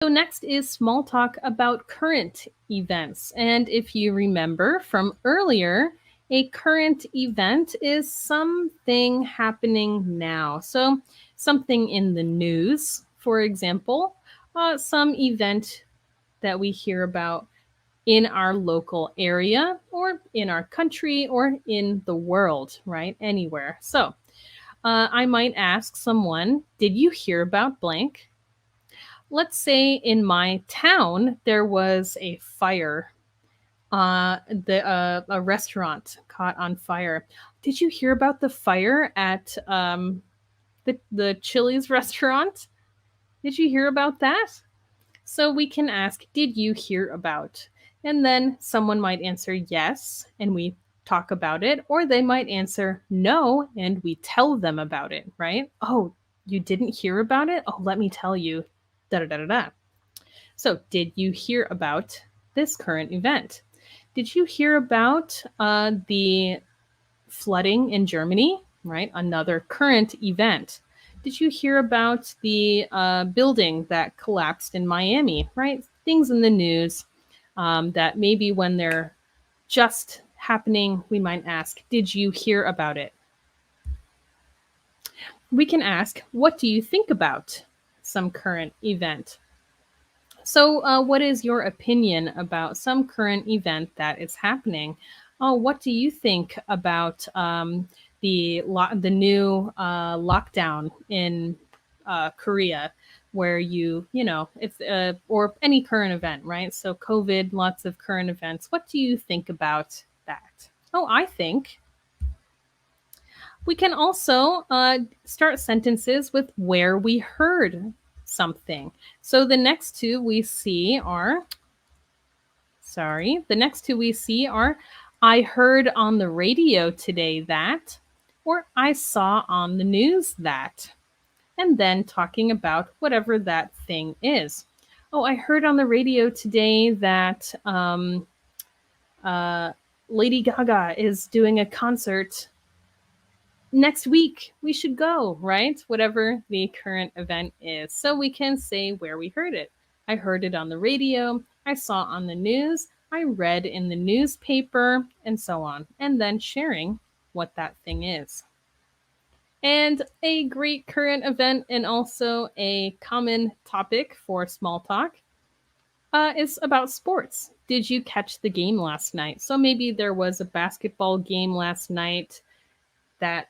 So next is small talk about current events. And if you remember from earlier, a current event is something happening now. So something in the news, for example, some event that we hear about in our local area or in our country or in the world, right? Anywhere. So I might ask someone, did you hear about blank? Let's say in my town there was a fire. The A restaurant caught on fire. Did you hear about the fire at the Chili's restaurant? Did you hear about that? So we can ask, did you hear about? And then someone might answer yes, and we talk about it, or they might answer no, and we tell them about it, right? Oh, you didn't hear about it? Oh, let me tell you. Da da da da da. So, did you hear about this current event? Did you hear about the flooding in Germany? Right, another current event. Did you hear about the building that collapsed in Miami? Right, things in the news that maybe when they're just happening, we might ask, did you hear about it? We can ask, what do you think about some current event? So, what is your opinion about some current event that is happening? Oh, what do you think about the new lockdown in Korea, where it's or any current event, right? So, COVID, lots of current events. What do you think about that? Oh, I think we can also start sentences with where we heard something. So the next two we see are, I heard on the radio today that, or I saw on the news that, and then talking about whatever that thing is. Oh, I heard on the radio today that uh, Lady Gaga is doing a concert next week. We should go, right? Whatever the current event is. So we can say where we heard it. I heard it on the radio, I saw on the news, I read in the newspaper, and so on. And then sharing what that thing is. And a great current event and also a common topic for small talk is about sports. Did you catch the game last night? So maybe there was a basketball game last night that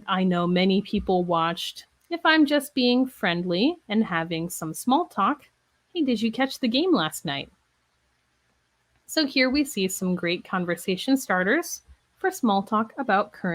I know many people watched. If I'm just being friendly and having some small talk, hey, did you catch the game last night? So here we see some great conversation starters for small talk about current